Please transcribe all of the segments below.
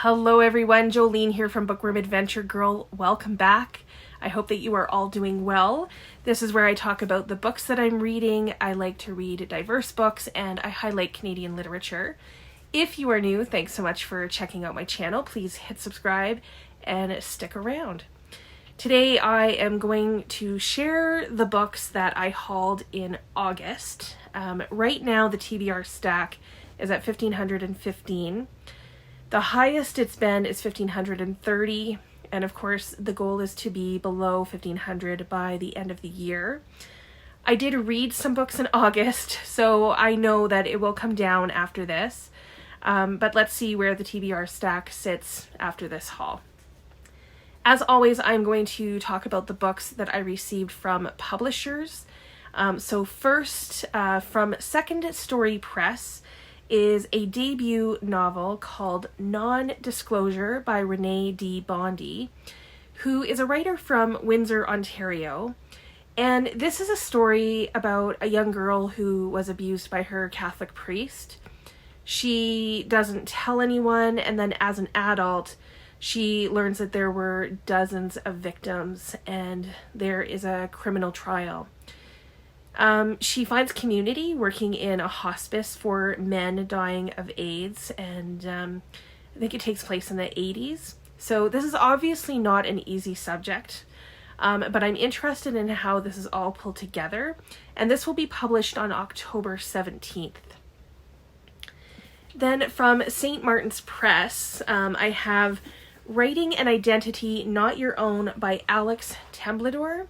Hello everyone, Jolene here from Bookworm Adventure Girl. Welcome back. I hope that you are all doing well. This is where I talk about the books that I'm reading. I like to read diverse books and I highlight Canadian literature. If you are new, thanks so much for checking out my channel. Please hit subscribe and stick around. Today I am going to share the books that I hauled in August. Right now the TBR stack is at 1,515. The highest it's been is 1,530, and of course the goal is to be below 1,500 by the end of the year. I did read some books in August, so I know that it will come down after this, but let's see where the TBR stack sits after this haul. As always, I'm going to talk about the books that I received from publishers. So first, from Second Story Press, is a debut novel called Non-Disclosure by Renee D. Bondy, who is a writer from Windsor, Ontario. And this is a story about a young girl who was abused by her Catholic priest. She doesn't tell anyone, and then as an adult, she learns that there were dozens of victims and there is a criminal trial. She finds community working in a hospice for men dying of AIDS, and I think it takes place in the 80s. So this is obviously not an easy subject, but I'm interested in how this is all pulled together, and this will be published on October 17th. Then from St. Martin's Press, I have Writing an Identity Not Your Own by Alex Temblador.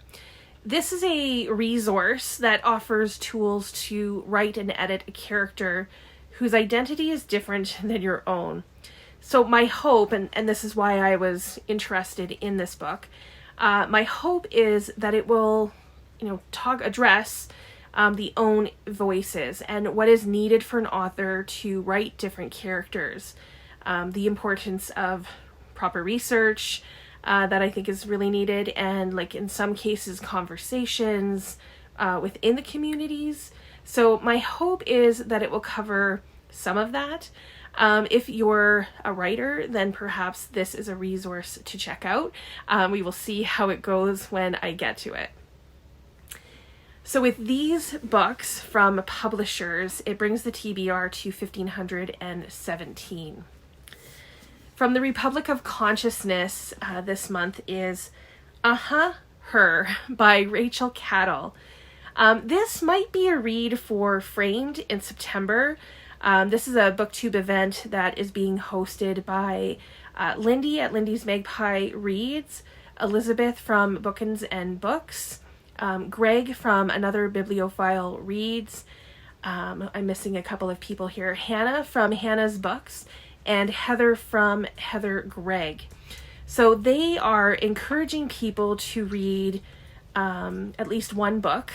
This is a resource that offers tools to write and edit a character whose identity is different than your own. So my hope, and this is why I was interested in this book, my hope is that it will, address the own voices and what is needed for an author to write different characters, the importance of proper research, that I think is really needed, and like in some cases conversations within the communities. So my hope is that it will cover some of that. If you're a writer, then perhaps this is a resource to check out. We will see how it goes when I get to it. So with these books from publishers, it brings the TBR to 1,517. From the Republic of Consciousness this month is Her by Rachel Cattle. This might be a read for Framed in September. This is a booktube event that is being hosted by Lindy at Lindy's Magpie Reads, Elisabeth from Bookins and Books, Greg from Another Bibliophile Reads, I'm missing a couple of people here, Hannah from Hannah's Books, and Heather from Heather Gregg. So they are encouraging people to read at least one book.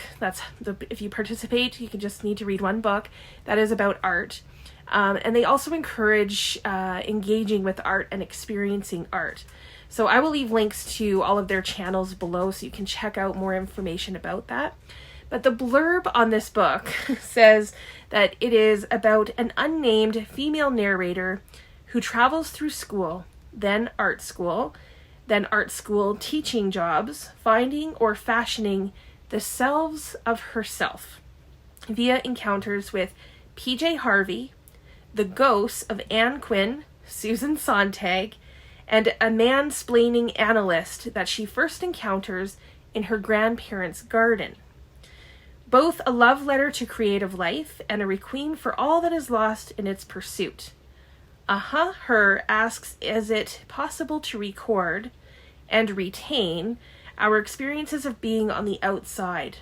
If you participate, you can just need to read one book that is about art. And they also encourage engaging with art and experiencing art. So I will leave links to all of their channels below so you can check out more information about that. But the blurb on this book says that it is about an unnamed female narrator who travels through school, then art school teaching jobs, finding or fashioning the selves of herself via encounters with PJ Harvey, the ghosts of Anne Quinn, Susan Sontag, and a mansplaining analyst that she first encounters in her grandparents' garden. Both a love letter to creative life and a requiem for all that is lost in its pursuit. Her asks, is it possible to record and retain our experiences of being on the outside?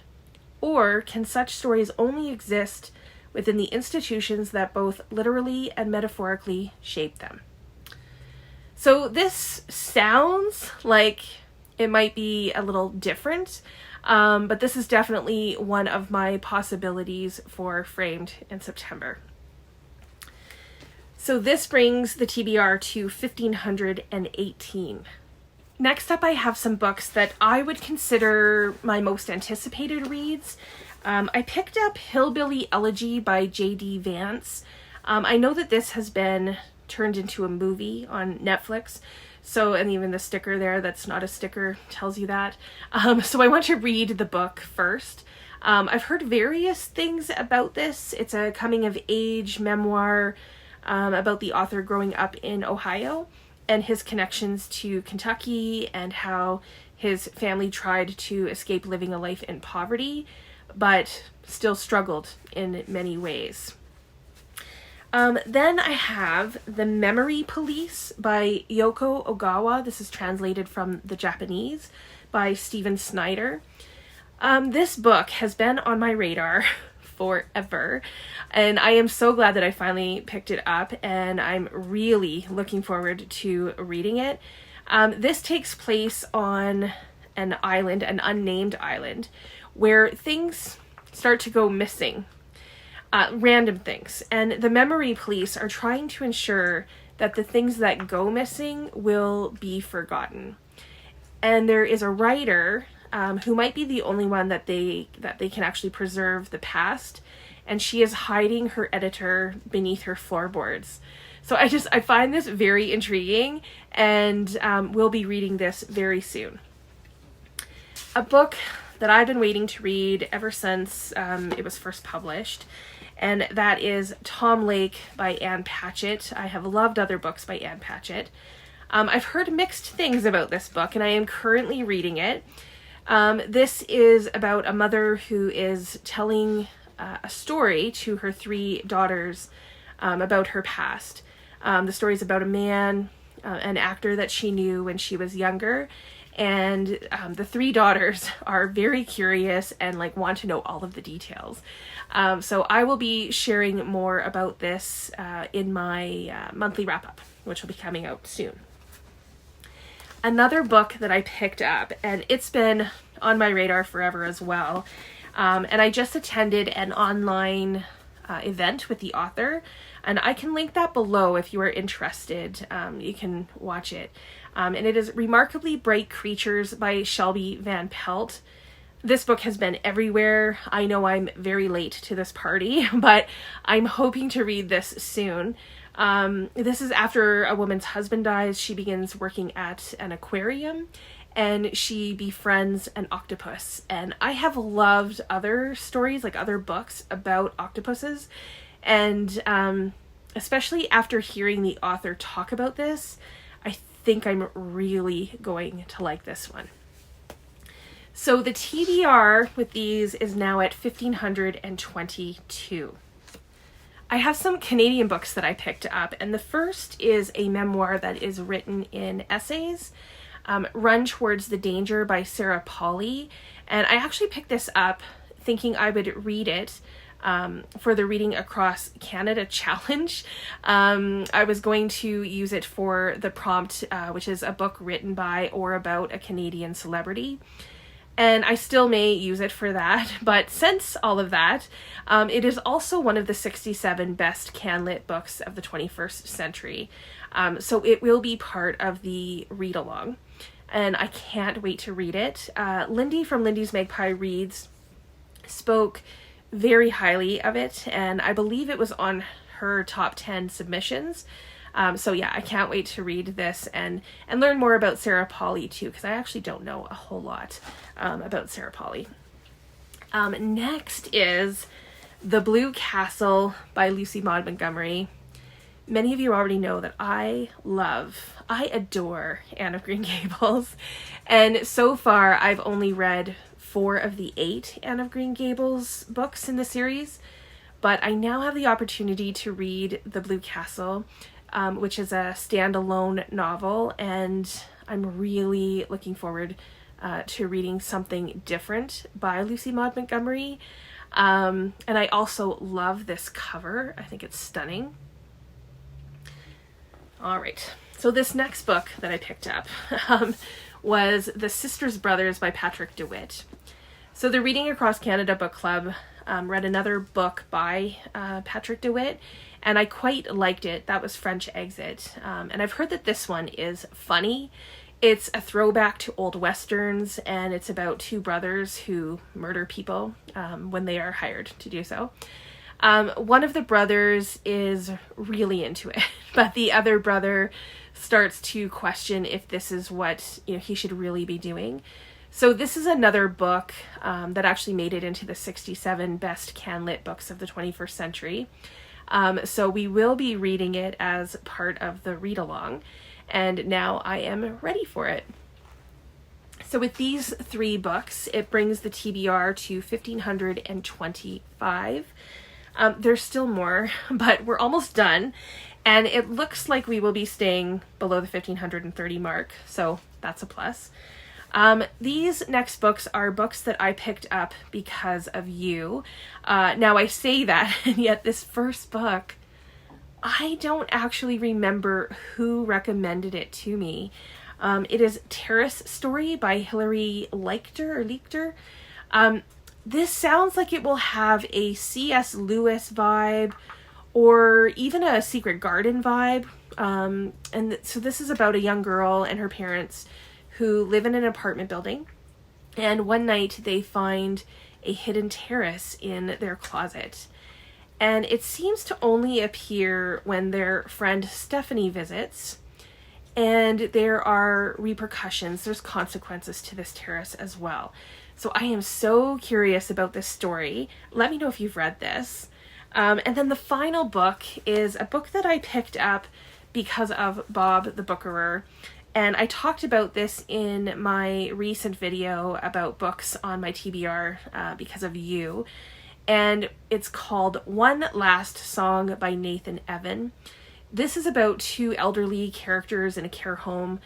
Or can such stories only exist within the institutions that both literally and metaphorically shape them? So this sounds like it might be a little different, but this is definitely one of my possibilities for Framed in September. So this brings the TBR to 1,518. Next up, I have some books that I would consider my most anticipated reads. I picked up Hillbilly Elegy by J.D. Vance. I know that this has been turned into a movie on Netflix. So, and even the sticker there that's not a sticker tells you that. So I want to read the book first. I've heard various things about this. It's a coming-of-age memoir about the author growing up in Ohio and his connections to Kentucky and how his family tried to escape living a life in poverty, but still struggled in many ways. Then I have The Memory Police by Yoko Ogawa. This is translated from the Japanese by Snyder. This book has been on my radar forever, and I am so glad that I finally picked it up, and I'm really looking forward to reading it. This takes place on an island, an unnamed island, where things start to go missing. Random things. And the memory police are trying to ensure that the things that go missing will be forgotten. And there is a writer who might be the only one that they can actually preserve the past, and she is hiding her editor beneath her floorboards. So I find this very intriguing, and we'll be reading this very soon. A book that I've been waiting to read ever since it was first published, and that is Tom Lake by Ann Patchett. I have loved other books by Ann Patchett. I've heard mixed things about this book, and I am currently reading it. This is about a mother who is telling a story to her 3 daughters about her past. The story is about a man, an actor that she knew when she was younger, and the 3 daughters are very curious and want to know all of the details. So I will be sharing more about this in my monthly wrap-up, which will be coming out soon. Another book that I picked up, and it's been on my radar forever as well, and I just attended an online event with the author, and I can link that below if you are interested. You can watch it. And it is Remarkably Bright Creatures by Shelby Van Pelt. This book has been everywhere. I know I'm very late to this party, but I'm hoping to read this soon. This is after a woman's husband dies. She begins working at an aquarium, and she befriends an octopus. And I have loved other stories, other books about octopuses, and especially after hearing the author talk about this, I think I'm really going to like this one. So the TBR with these is now at 1,522. I have some Canadian books that I picked up, and the first is a memoir that is written in essays, Run Towards the Danger by Sarah Polley, and I actually picked this up thinking I would read it for the Reading Across Canada challenge. I was going to use it for the prompt, which is a book written by or about a Canadian celebrity. And I still may use it for that, but since all of that, it is also one of the 67 best CanLit books of the 21st century. So it will be part of the read-along, and I can't wait to read it. Lindy from Lindy's Magpie Reads spoke very highly of it, and I believe it was on her top 10 submissions. So yeah, I can't wait to read this and learn more about Sarah Polley too, because I actually don't know a whole lot about Sarah Polley. Next is The Blue Castle by Lucy Maud Montgomery. Many of you already know that I adore Anne of Green Gables, and so far I've only read 4 of the 8 Anne of Green Gables books in the series, but I now have the opportunity to read The Blue Castle, which is a standalone novel, and I'm really looking forward to reading something different by Lucy Maud Montgomery. And I also love this cover. I think it's stunning. All right, so this next book that I picked up was The Sisters Brothers by Patrick DeWitt. So the Reading Across Canada Book Club read another book by Patrick DeWitt, and I quite liked it. That was French Exit. And I've heard that this one is funny. It's a throwback to old westerns, and it's about 2 brothers who murder people when they are hired to do so. One of the brothers is really into it, but the other brother starts to question if this is what, he should really be doing. So this is another book that actually made it into the 67 best can-lit books of the 21st century. So we will be reading it as part of the read-along, and now I am ready for it. So with these 3 books, it brings the TBR to 1,525. There's still more, but we're almost done, and it looks like we will be staying below the 1,530 mark, so that's a plus. These next books are books that I picked up because of you. Now I say that, and yet this first book, I don't actually remember who recommended it to me. It is Terrace Story by Hilary Leichter. This sounds like it will have a C.S. Lewis vibe or even a Secret Garden vibe. So this is about a young girl and her parents who live in an apartment building. And one night they find a hidden terrace in their closet. And it seems to only appear when their friend Stephanie visits. And there are repercussions, there's consequences to this terrace as well. So I am so curious about this story. Let me know if you've read this. And then the final book is a book that I picked up because of Bob the Bookerer. And I talked about this in my recent video about books on my TBR because of you. And it's called One Last Song by Nathan Evan. This is about 2 elderly characters in a care home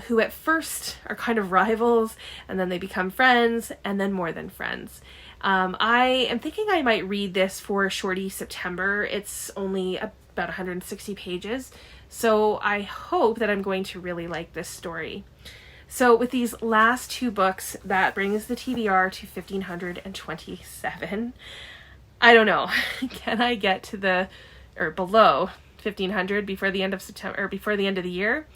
who at first are kind of rivals, and then they become friends, and then more than friends. I am thinking I might read this for Shorty September. It's only about 160 pages, so I hope that I'm going to really like this story. So with these last 2 books, that brings the TBR to 1,527. I don't know. Can I get to below 1,500 before the end of September, or before the end of the year?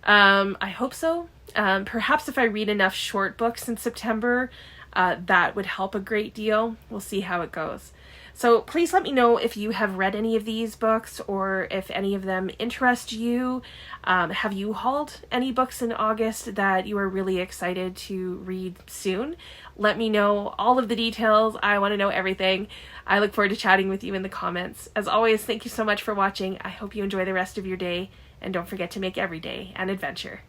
I hope so. Perhaps if I read enough short books in September, that would help a great deal. We'll see how it goes. So please let me know if you have read any of these books or if any of them interest you. Have you hauled any books in August that you are really excited to read soon? Let me know all of the details. I want to know everything. I look forward to chatting with you in the comments. As always, thank you so much for watching. I hope you enjoy the rest of your day, and don't forget to make every day an adventure.